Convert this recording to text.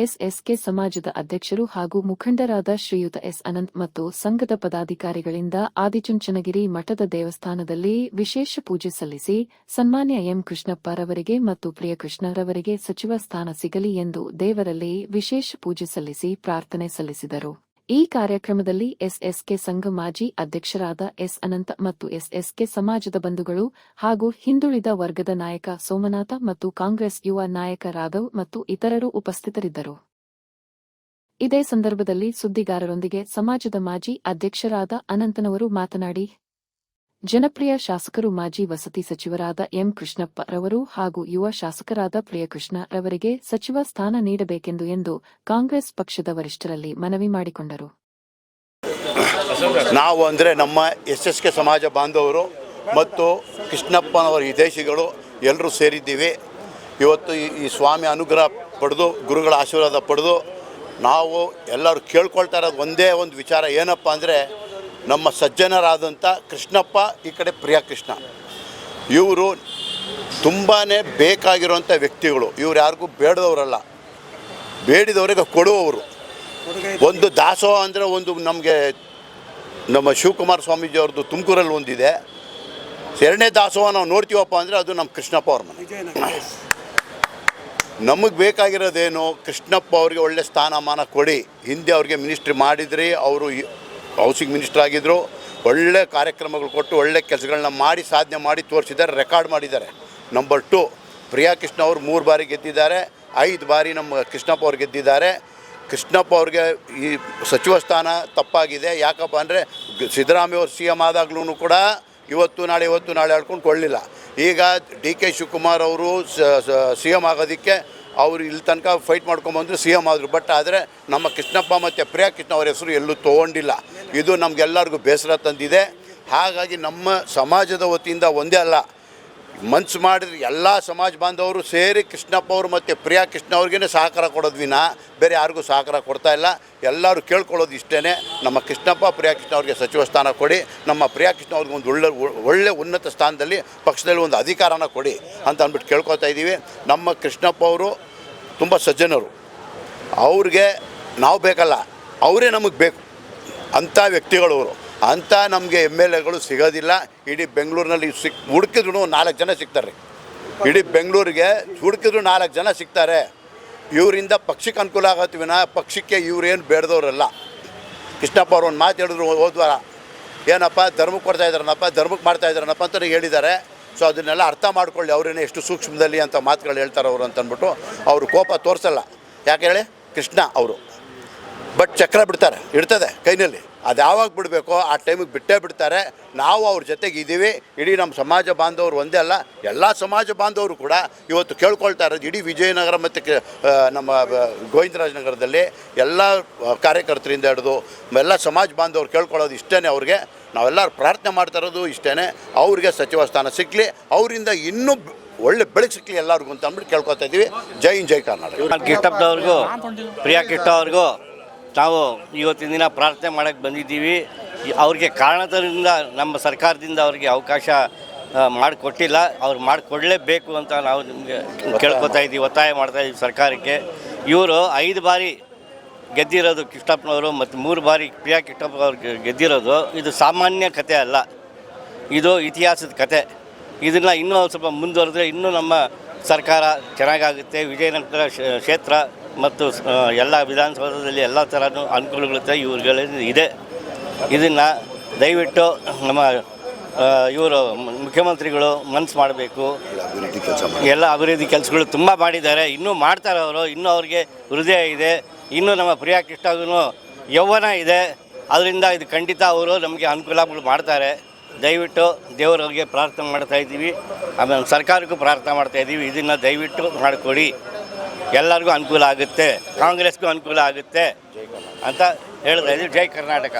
SSK ಸಮಾಜದ ಅಧ್ಯಕ್ಷರು ಹಾಗೂ ಮುಖಂಡರಾದ ಶ್ರೀಯುತ ಎಸ್ ಅನಂತ್ ಮತ್ತು ಸಂಘದ ಪದಾಧಿಕಾರಿಗಳಿಂದ ಆದಿಚುಂಚನಗಿರಿ ಮಠದ ದೇವಸ್ಥಾನದಲ್ಲಿ ವಿಶೇಷ ಪೂಜೆ ಸಲ್ಲಿಸಿ ಸನ್ಮಾನ್ಯ ಎಂ ಕೃಷ್ಣಪ್ಪರವರಿಗೆ ಮತ್ತು ಪ್ರಿಯಕೃಷ್ಣರವರಿಗೆ ಸಚಿವ ಸ್ಥಾನ ಸಿಗಲಿ ಎಂದು ದೇವರಲ್ಲಿ ವಿಶೇಷ ಪೂಜೆ ಸಲ್ಲಿಸಿ ಪ್ರಾರ್ಥನೆ ಸಲ್ಲಿಸಿದರು. ಈ ಕಾರ್ಯಕ್ರಮದಲ್ಲಿ ಎಸ್ಎಸ್ಕೆ ಸಂಘ ಮಾಜಿ ಅಧ್ಯಕ್ಷರಾದ ಎಸ್ ಅನಂತ ಮತ್ತು ಎಸ್ಎಸ್ಕೆ ಸಮಾಜದ ಬಂಧುಗಳು ಹಾಗೂ ಹಿಂದುಳಿದ ವರ್ಗದ ನಾಯಕ ಸೋಮನಾಥ ಮತ್ತು ಕಾಂಗ್ರೆಸ್ ಯುವ ನಾಯಕ ರಾಘವ್ ಮತ್ತು ಇತರರು ಉಪಸ್ಥಿತರಿದ್ದರು. ಇದೇ ಸಂದರ್ಭದಲ್ಲಿ ಸುದ್ದಿಗಾರರೊಂದಿಗೆ ಸಮಾಜದ ಮಾಜಿ ಅಧ್ಯಕ್ಷರಾದ ಅನಂತನವರು ಮಾತನಾಡಿ, ಜನಪ್ರಿಯ ಶಾಸಕರು ಮಾಜಿ ವಸತಿ ಸಚಿವರಾದ ಎಂ ಕೃಷ್ಣಪ್ಪ ರವರು ಹಾಗೂ ಯುವ ಶಾಸಕರಾದ ಪ್ರಿಯಕೃಷ್ಣ ರವರಿಗೆ ಸಚಿವ ಸ್ಥಾನ ನೀಡಬೇಕೆಂದು ಎಂದು ಕಾಂಗ್ರೆಸ್ ಪಕ್ಷದ ವರಿಷ್ಠರಲ್ಲಿ ಮನವಿ ಮಾಡಿಕೊಂಡರು. ನಾವು ಅಂದರೆ ನಮ್ಮ ಎಸ್ಎಸ್ಕೆ ಸಮಾಜ ಬಾಂಧವರು ಮತ್ತು ಕೃಷ್ಣಪ್ಪನವರ ಹಿತೈಷಿಗಳು ಎಲ್ಲರೂ ಸೇರಿದ್ದೀವಿ. ಇವತ್ತು ಈ ಸ್ವಾಮಿ ಅನುಗ್ರಹ ಪಡೆದು ಗುರುಗಳ ಆಶೀರ್ವಾದ ಪಡೆದು ನಾವು ಎಲ್ಲರೂ ಕೇಳ್ಕೊಳ್ತಾ ಇರೋದು ಒಂದೇ ಒಂದು ವಿಚಾರ ಏನಪ್ಪ ಅಂದರೆ, ನಮ್ಮ ಸಜ್ಜನರಾದಂಥ ಕೃಷ್ಣಪ್ಪ ಈ ಕಡೆ ಪ್ರಿಯಕೃಷ್ಣ ಇವರು ತುಂಬಾ ಬೇಕಾಗಿರುವಂಥ ವ್ಯಕ್ತಿಗಳು. ಇವ್ರು ಯಾರಿಗೂ ಬೇಡದವರಲ್ಲ, ಬೇಡಿದವರಿಗೆ ಕೊಡುವವರು. ಒಂದು ದಾಸೋಹ ಅಂದರೆ ಒಂದು ನಮಗೆ ನಮ್ಮ ಶಿವಕುಮಾರ ಸ್ವಾಮೀಜಿಯವ್ರದ್ದು ತುಮಕೂರಲ್ಲಿ ಒಂದಿದೆ. ಎರಡನೇ ದಾಸೋಹ ನಾವು ನೋಡ್ತೀವಪ್ಪ ಅಂದರೆ ಅದು ನಮ್ಮ ಕೃಷ್ಣಪ್ಪ ಅವ್ರ ಮನೆ. ನಮಗೆ ಬೇಕಾಗಿರೋದೇನು, ಕೃಷ್ಣಪ್ಪ ಅವ್ರಿಗೆ ಒಳ್ಳೆ ಸ್ಥಾನಮಾನ ಕೊಡಿ. ಹಿಂದೆ ಅವ್ರಿಗೆ ಮಿನಿಸ್ಟ್ರಿ ಮಾಡಿದ್ರಿ, ಅವರು ಹೌಸಿಂಗ್ ಮಿನಿಸ್ಟರ್ ಆಗಿದ್ದರು. ಒಳ್ಳೆ ಕಾರ್ಯಕ್ರಮಗಳು ಕೊಟ್ಟು ಒಳ್ಳೆ ಕೆಲಸಗಳನ್ನ ಮಾಡಿ ಸಾಧನೆ ಮಾಡಿ ತೋರಿಸಿದ್ದಾರೆ, ರೆಕಾರ್ಡ್ ಮಾಡಿದ್ದಾರೆ. ನಂಬರ್ 2 ಪ್ರಿಯಕೃಷ್ಣ ಅವರು 3 ಬಾರಿ ಗೆದ್ದಿದ್ದಾರೆ, 5 ಬಾರಿ ನಮ್ಮ ಕೃಷ್ಣಪ್ಪ ಅವ್ರು ಗೆದ್ದಿದ್ದಾರೆ. ಕೃಷ್ಣಪ್ಪ ಅವ್ರಿಗೆ ಈ ಸಚಿವ ಸ್ಥಾನ ತಪ್ಪಾಗಿದೆ. ಯಾಕಪ್ಪ ಅಂದರೆ ಸಿದ್ದರಾಮಯ್ಯ ಅವರು CM ಆದಾಗ್ಲೂ ಕೂಡ ಇವತ್ತು ನಾಳೆ ಹೇಳ್ಕೊಂಡು ಕೊಳ್ಳಿಲ್ಲ. ಈಗ DK ಶಿವಕುಮಾರ್ ಅವರು CM ಆಗೋದಕ್ಕೆ ಅವರು ಇಲ್ಲಿ ತನಕ ಫೈಟ್ ಮಾಡ್ಕೊಂಬಂದರು, CM ಆದರು. ಬಟ್ ಆದರೆ ನಮ್ಮ ಕೃಷ್ಣಪ್ಪ ಮತ್ತು ಪ್ರಿಯಕೃಷ್ಣ ಅವರ ಹೆಸರು ಎಲ್ಲೂ ತೊಗೊಂಡಿಲ್ಲ. ಇದು ನಮಗೆಲ್ಲರಿಗೂ ಬೇಸರ ತಂದಿದೆ. ಹಾಗಾಗಿ ನಮ್ಮ ಸಮಾಜದ ವತಿಯಿಂದ ಒಂದೇ ಅಲ್ಲ, ಮನ್ಸು ಮಾಡಿದ್ರೆ ಎಲ್ಲ ಸಮಾಜ ಬಾಂಧವರು ಸೇರಿ ಕೃಷ್ಣಪ್ಪ ಅವರು ಮತ್ತು ಪ್ರಿಯಕೃಷ್ಣ ಅವ್ರಿಗೇ ಸಹಕಾರ ಕೊಡೋದು ವಿನ ಬೇರೆ ಯಾರಿಗೂ ಸಹಕಾರ ಕೊಡ್ತಾಯಿಲ್ಲ. ಎಲ್ಲರೂ ಕೇಳ್ಕೊಳ್ಳೋದು ಇಷ್ಟೇ, ನಮ್ಮ ಕೃಷ್ಣಪ್ಪ ಪ್ರಿಯಕೃಷ್ಣ ಅವ್ರಿಗೆ ಸಚಿವ ಸ್ಥಾನ ಕೊಡಿ, ನಮ್ಮ ಪ್ರಿಯಕೃಷ್ಣ ಅವ್ರಿಗೆ ಒಂದು ಒಳ್ಳೆ ಉನ್ನತ ಸ್ಥಾನದಲ್ಲಿ ಪಕ್ಷದಲ್ಲಿ ಒಂದು ಅಧಿಕಾರನ ಕೊಡಿ ಅಂತ ಅಂದ್ಬಿಟ್ಟು ಕೇಳ್ಕೊತಾ ಇದ್ದೀವಿ. ನಮ್ಮ ಕೃಷ್ಣಪ್ಪ ಅವರು ತುಂಬ ಸಜ್ಜನರು, ಅವ್ರಿಗೆ ನಾವು ಬೇಕಲ್ಲ, ಅವರೇ ನಮಗೆ ಬೇಕು ಅಂಥ ವ್ಯಕ್ತಿಗಳವರು. ಅಂಥ ನಮಗೆ MLAಗಳು ಸಿಗೋದಿಲ್ಲ. ಇಡೀ ಬೆಂಗಳೂರಿನಲ್ಲಿ ಹುಡುಕಿದ್ರು 4 ಜನ ಸಿಗ್ತಾರೆ. ಇಡೀ ಬೆಂಗಳೂರಿಗೆ ಹುಡುಕಿದ್ರು 4 ಜನ ಸಿಗ್ತಾರೆ. ಇವರಿಂದ ಪಕ್ಷಕ್ಕೆ ಅನುಕೂಲ ಆಗತ್ತೆ ವಿನ ಪಕ್ಷಕ್ಕೆ ಇವರೇನು ಬೇಡದವರಲ್ಲ. ಕೃಷ್ಣಪ್ಪ ಅವ್ರು ಒಂದು ಮಾತು ಹೇಳಿದ್ರು ಹೋದ್ವಾರ, ಏನಪ್ಪ ಧರ್ಮಕ್ಕೆ ಕೊಡ್ತಾಯಿದ್ದಾರನಪ್ಪ, ಧರ್ಮಕ್ಕೆ ಮಾಡ್ತಾಯಿದ್ದಾರನಪ್ಪ ಅಂತ ಹೇಳಿದ್ದಾರೆ. ಸೊ ಅದನ್ನೆಲ್ಲ ಅರ್ಥ ಮಾಡ್ಕೊಳ್ಳಿ, ಅವರೇನೇ ಎಷ್ಟು ಸೂಕ್ಷ್ಮದಲ್ಲಿ ಅಂತ ಮಾತುಗಳು ಹೇಳ್ತಾರೆ ಅವರು ಅಂತಂದ್ಬಿಟ್ಟು. ಅವರು ಕೋಪ ತೋರಿಸಲ್ಲ. ಯಾಕೆ ಹೇಳಿ, ಕೃಷ್ಣ ಅವರು ಬಟ್ ಚಕ್ರ ಬಿಡ್ತಾರೆ, ಇಡ್ತದೆ ಕೈನಲ್ಲಿ. ಅದು ಯಾವಾಗ ಬಿಡಬೇಕೋ ಆ ಟೈಮಿಗೆ ಬಿಟ್ಟೇ ಬಿಡ್ತಾರೆ. ನಾವು ಅವ್ರ ಜೊತೆಗೆ ಇದ್ದೀವಿ. ಇಡೀ ನಮ್ಮ ಸಮಾಜ ಬಾಂಧವರು ಒಂದೇ ಅಲ್ಲ, ಎಲ್ಲ ಸಮಾಜ ಬಾಂಧವರು ಕೂಡ ಇವತ್ತು ಕೇಳ್ಕೊಳ್ತಾ ಇರೋದು. ಇಡೀ ವಿಜಯನಗರ ಮತ್ತು ನಮ್ಮ ಗೋವಿಂದರಾಜನಗರದಲ್ಲಿ ಎಲ್ಲ ಕಾರ್ಯಕರ್ತರಿಂದ ಹಿಡಿದು ಎಲ್ಲ ಸಮಾಜ ಬಾಂಧವರು ಕೇಳ್ಕೊಳ್ಳೋದು ಇಷ್ಟೇ. ಅವ್ರಿಗೆ ನಾವೆಲ್ಲರೂ ಪ್ರಾರ್ಥನೆ ಮಾಡ್ತಾ ಇರೋದು ಇಷ್ಟೇ, ಅವ್ರಿಗೆ ಸಚಿವ ಸ್ಥಾನ ಸಿಕ್ಕಲಿ, ಅವರಿಂದ ಇನ್ನೂ ಒಳ್ಳೆ ಬೆಳಕು ಸಿಕ್ಕಲಿ ಎಲ್ಲರಿಗೂ ಅಂತ ಅಂದ್ಬಿಟ್ಟು ಕೇಳ್ಕೊತಾ ಇದ್ದೀವಿ. ಜೈ ಹಿಂದ್, ಜೈ ಕರ್ನಾಟಕ. ಕೃಷ್ಣಪ್ಪನವ್ರಿಗೂ ಪ್ರಿಯಕೃಷ್ಣ ಅವ್ರಿಗೂ ನಾವು ಇವತ್ತಿನ ದಿನ ಪ್ರಾರ್ಥನೆ ಮಾಡೋಕ್ಕೆ ಬಂದಿದ್ದೀವಿ. ಅವ್ರಿಗೆ ಕಾರಣದಿಂದ ನಮ್ಮ ಸರ್ಕಾರದಿಂದ ಅವ್ರಿಗೆ ಅವಕಾಶ ಮಾಡಿಕೊಟ್ಟಿಲ್ಲ, ಅವ್ರು ಮಾಡಿಕೊಡಲೇಬೇಕು ಅಂತ ನಾವು ನಿಮಗೆ ಕೇಳ್ಕೊತಾ ಇದ್ದೀವಿ, ಒತ್ತಾಯ ಮಾಡ್ತಾಯಿದ್ದೀವಿ ಸರ್ಕಾರಕ್ಕೆ. ಇವರು 5 ಬಾರಿ ಗೆದ್ದಿರೋದು ಕೃಷ್ಣಪ್ಪನವರು ಮತ್ತು 3 ಬಾರಿ ಪ್ರಿಯಕೃಷ್ಣಪ್ಪ ಅವ್ರು ಗೆದ್ದಿರೋದು ಇದು ಸಾಮಾನ್ಯ ಕತೆ ಅಲ್ಲ, ಇದು ಇತಿಹಾಸದ ಕತೆ. ಇದನ್ನು ಇನ್ನೂ ಸ್ವಲ್ಪ ಮುಂದುವರೆದ್ರೆ ಇನ್ನೂ ನಮ್ಮ ಸರ್ಕಾರ ಚೆನ್ನಾಗಾಗುತ್ತೆ. ವಿಜಯನಗರ ಕ್ಷೇತ್ರ ಮತ್ತು ಎಲ್ಲ ವಿಧಾನಸೌಧದಲ್ಲಿ ಎಲ್ಲ ಥರನೂ ಅನುಕೂಲಗಳಿರುತ್ತೆ ಇವ್ರುಗಳಿಂದ ಇದೆ. ಇದನ್ನು ದಯವಿಟ್ಟು ನಮ್ಮ ಇವರು ಮುಖ್ಯಮಂತ್ರಿಗಳು ಮನಸ್ಸು ಮಾಡಬೇಕು. ಎಲ್ಲ ಅಭಿವೃದ್ಧಿ ಕೆಲಸಗಳು ತುಂಬ ಮಾಡಿದ್ದಾರೆ, ಇನ್ನೂ ಮಾಡ್ತಾರೆ ಅವರು. ಇನ್ನೂ ಅವ್ರಿಗೆ ಹೃದಯ ಇದೆ, ಇನ್ನೂ ನಮ್ಮ ಪ್ರಿಯಕೃಷ್ಣಗೂ ಯೌವನ ಇದೆ. ಅದರಿಂದ ಇದು ಖಂಡಿತ ಅವರು ನಮಗೆ ಅನುಕೂಲಗಳು ಮಾಡ್ತಾರೆ. ದಯವಿಟ್ಟು ದೇವರಿಗೆ ಪ್ರಾರ್ಥನೆ ಮಾಡ್ತಾಯಿದ್ದೀವಿ, ಆಮೇಲೆ ಸರ್ಕಾರಕ್ಕೂ ಪ್ರಾರ್ಥನೆ ಮಾಡ್ತಾಯಿದ್ದೀವಿ. ಇದನ್ನು ದಯವಿಟ್ಟು ಮಾಡಿಕೊಡಿ, ಎಲ್ಲರಿಗೂ ಅನುಕೂಲ ಆಗುತ್ತೆ, ಕಾಂಗ್ರೆಸ್ಗೂ ಅನುಕೂಲ ಆಗುತ್ತೆ ಅಂತ ಹೇಳ್ತಾ ಇದ್ದೀವಿ. ಜೈ ಕರ್ನಾಟಕ.